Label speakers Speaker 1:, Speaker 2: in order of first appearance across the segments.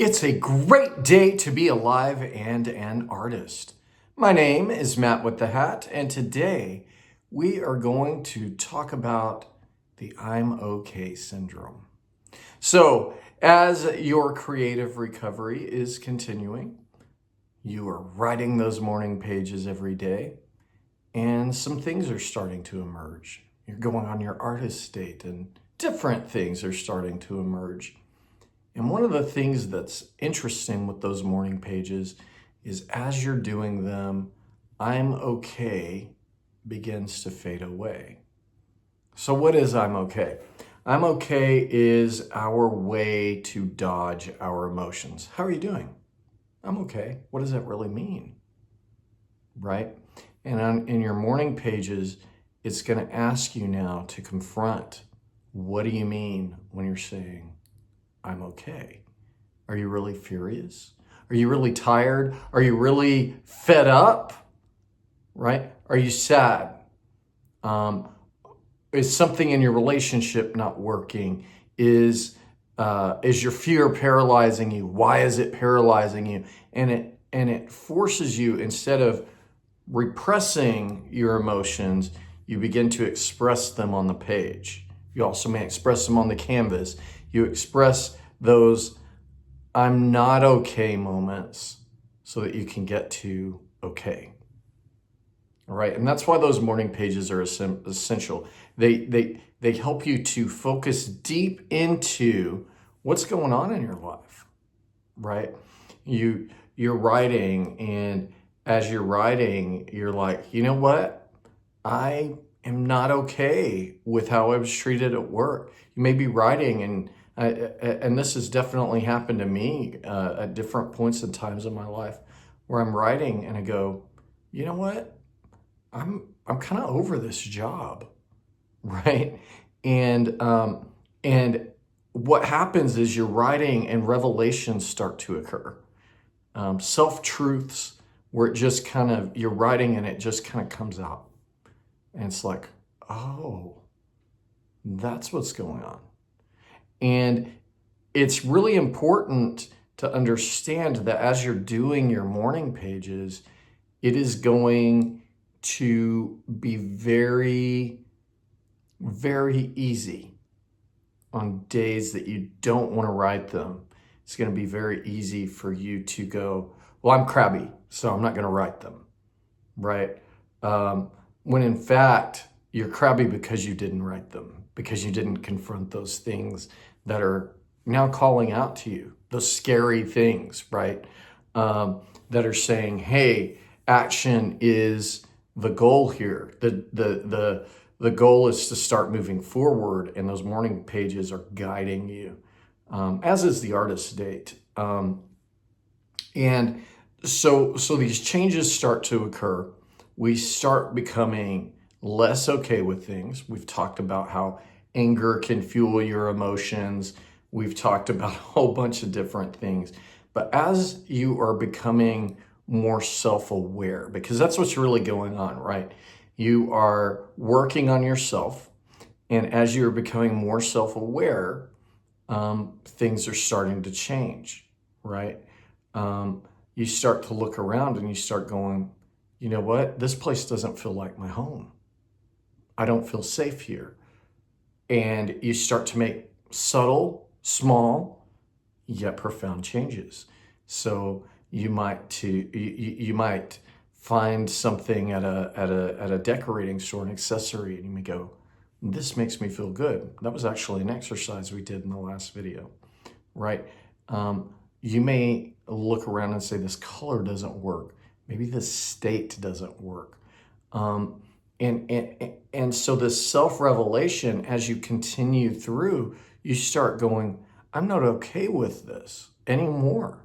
Speaker 1: It's a great day to be alive and an artist. My name is Matt with the Hat, and today we are going to talk about the I'm okay syndrome. So, as your creative recovery is continuing, you are writing those morning pages every day, and some things are starting to emerge. You're going on your artist state, and different things are starting to emerge. And one of the things that's interesting with those morning pages is as you're doing them, I'm okay begins to fade away. So what is I'm okay? I'm okay is our way to dodge our emotions. How are you doing? I'm okay. What does that really mean? Right? And in your morning pages, it's going to ask you now to confront, what do you mean when you're saying, I'm okay? Are you really furious? Are you really tired? Are you really fed up? Right? Are you sad? Is something in your relationship not working? Is your fear paralyzing you? Why is it paralyzing you? And it forces you, instead of repressing your emotions, you begin to express them on the page. You also may express them on the canvas. You express those I'm not okay moments so that you can get to okay. All right. And that's why those morning pages are essential. They help you to focus deep into what's going on in your life, right? You're writing, and as you're writing, you're like, you know what? I am not okay with how I was treated at work. You may be writing, and this has definitely happened to me at different points and times in my life, where I'm writing and I go, you know what? I'm kind of over this job, right? And what happens is you're writing and revelations start to occur, self-truths, where it just kind of, you're writing and it just kind of comes out. And it's like, oh, that's what's going on. And it's really important to understand that as you're doing your morning pages, it is going to be very, very easy on days that you don't want to write them. It's going to be very easy for you to go, well, I'm crabby, so I'm not going to write them, right? When in fact, you're crabby because you didn't write them, because you didn't confront those things that are now calling out to you, those scary things, right? That are saying, hey, action is the goal here. The goal is to start moving forward, and those morning pages are guiding you, as is the artist's date. And so these changes start to occur. We start becoming less okay with things. We've talked about how anger can fuel your emotions. We've talked about a whole bunch of different things. But as you are becoming more self-aware, because that's what's really going on, right? You are working on yourself. And as you're becoming more self-aware, things are starting to change, right? You start to look around and you start going, you know what? This place doesn't feel like my home. I don't feel safe here. And you start to make subtle, small, yet profound changes. So you might find something at a decorating store, an accessory, and you may go, this makes me feel good. That was actually an exercise we did in the last video, right? You may look around and say, this color doesn't work. Maybe this state doesn't work. And so this self-revelation, as you continue through, you start going, I'm not okay with this anymore.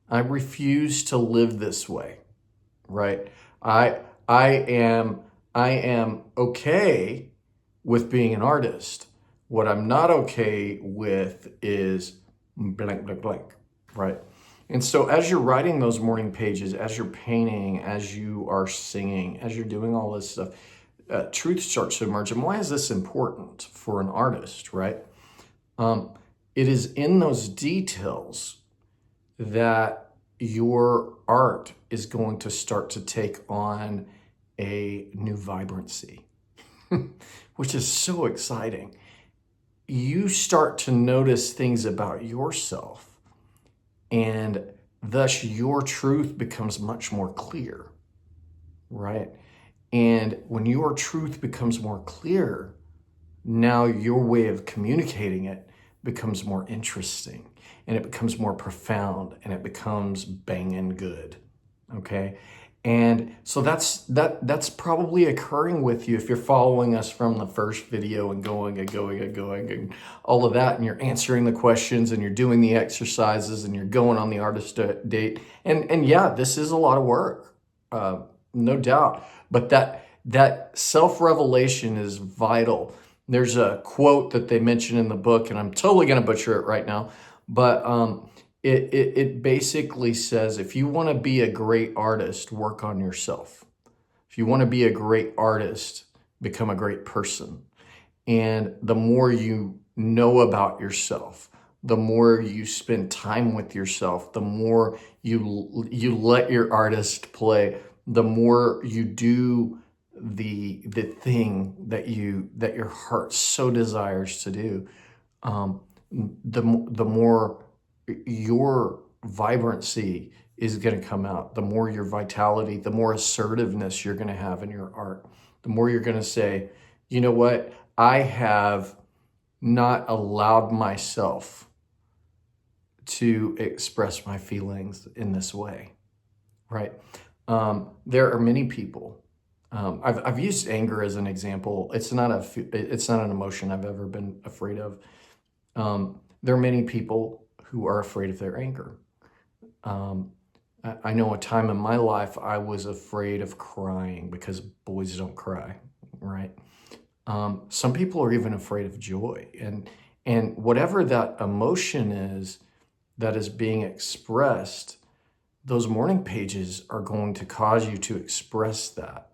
Speaker 1: I refuse to live this way, right? I am okay with being an artist. What I'm not okay with is blank, blank, blank, right? And so as you're writing those morning pages, as you're painting, as you are singing, as you're doing all this stuff, truth starts to emerge. And why is this important for an artist, right? It is in those details that your art is going to start to take on a new vibrancy, which is so exciting. You start to notice things about yourself, and thus your truth becomes much more clear, right? And when your truth becomes more clear, now your way of communicating it becomes more interesting, and it becomes more profound, and it becomes banging good. Okay. And so that's probably occurring with you if you're following us from the first video and going and all of that, and you're answering the questions and you're doing the exercises and you're going on the artist date. And yeah, this is a lot of work, no doubt. But that self-revelation is vital. There's a quote that they mention in the book, and I'm totally going to butcher it right now, but it basically says, if you want to be a great artist, work on yourself. If you want to be a great artist, become a great person. And the more you know about yourself, the more you spend time with yourself, the more you let your artist play, the more you do the thing that your heart so desires to do, the more your vibrancy is going to come out, the more your vitality, the more assertiveness you're going to have in your art, the more you're going to say, you know what, I have not allowed myself to express my feelings in this way, right? There are many people. I've used anger as an example. It's not an emotion I've ever been afraid of. There are many people who are afraid of their anger. I know a time in my life I was afraid of crying because boys don't cry, right? Some people are even afraid of joy, and whatever that emotion is that is being expressed, those morning pages are going to cause you to express that.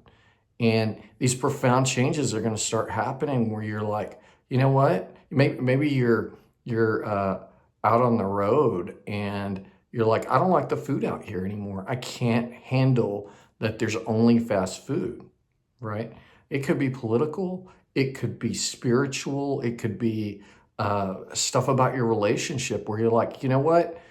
Speaker 1: And these profound changes are going to start happening where you're like, you know what? Maybe you're out on the road and you're like, I don't like the food out here anymore. I can't handle that there's only fast food, right? It could be political. It could be spiritual. It could be stuff about your relationship where you're like, you know what?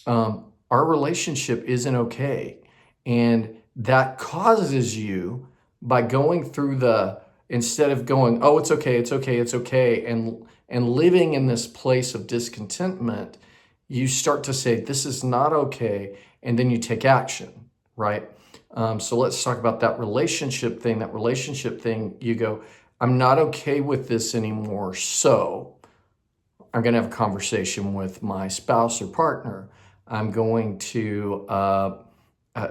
Speaker 1: Our relationship isn't okay. And that causes you, by going through instead of going, oh, it's okay, it's okay, it's okay, and living in this place of discontentment, you start to say, this is not okay, and then you take action, right? So let's talk about that relationship thing. That relationship thing, you go, I'm not okay with this anymore, so I'm going to have a conversation with my spouse or partner. I'm going to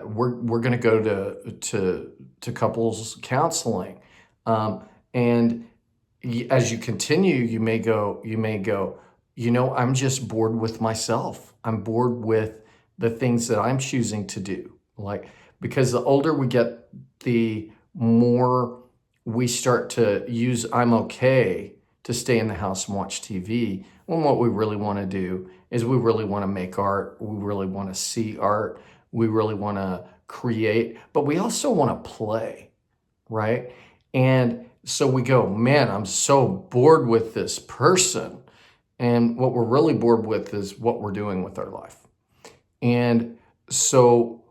Speaker 1: we're going to go to couples counseling, and as you continue, you may go, you know, I'm just bored with myself. I'm bored with the things that I'm choosing to do. Like, because the older we get, the more we start to use I'm okay to stay in the house and watch TV, when what we really want to do is we really want to make art, we really want to see art, we really want to create, but we also want to play, right? And so we go, man, I'm so bored with this person. And what we're really bored with is what we're doing with our life. And so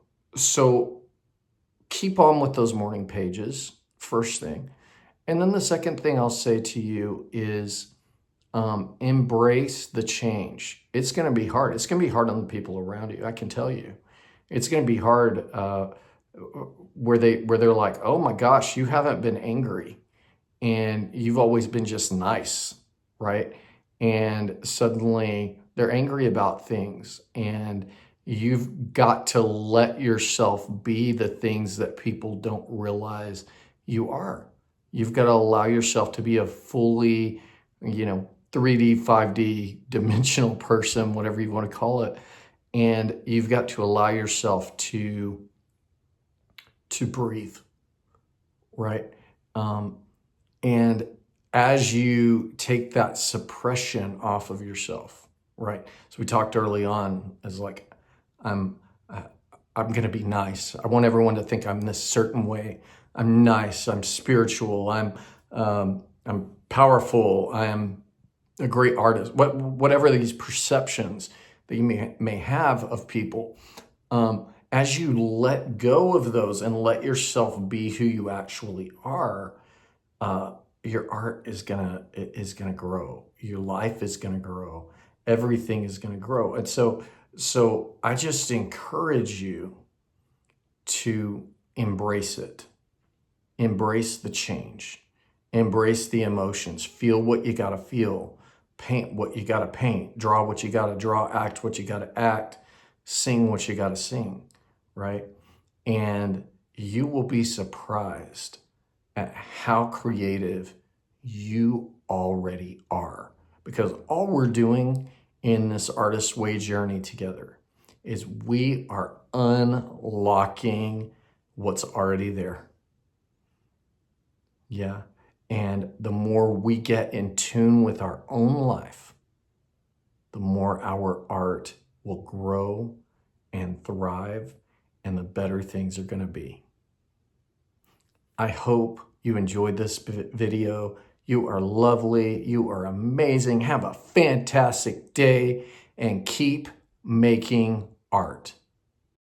Speaker 1: keep on with those morning pages, first thing. And then the second thing I'll say to you is embrace the change. It's going to be hard. It's going to be hard on the people around you. I can tell you. It's going to be hard where they're like, oh my gosh, you haven't been angry and you've always been just nice, right? And suddenly they're angry about things, and you've got to let yourself be the things that people don't realize you are. You've got to allow yourself to be a fully, 3D, 5D dimensional person, whatever you want to call it. And you've got to allow yourself to breathe, right? And as you take that suppression off of yourself, right? So we talked early on as like, I'm I'm going to be nice. I want everyone to think I'm this certain way. I'm nice. I'm spiritual. I'm powerful. I am a great artist. Whatever these perceptions that you may have of people, as you let go of those and let yourself be who you actually are, uh, your art is gonna grow. Your life is gonna grow. Everything is gonna grow. And so I just encourage you to embrace it. Embrace the change. Embrace the emotions. Feel what you gotta feel. Paint what you gotta paint. Draw what you gotta draw. Act what you gotta act. Sing what you gotta sing, right? And you will be surprised at how creative you already are. Because all we're doing in this Artist Way journey together is we are unlocking what's already there. Yeah. And the more we get in tune with our own life, the more our art will grow and thrive, and the better things are going to be. I hope you enjoyed this video. You are lovely. You are amazing. Have a fantastic day and keep making art.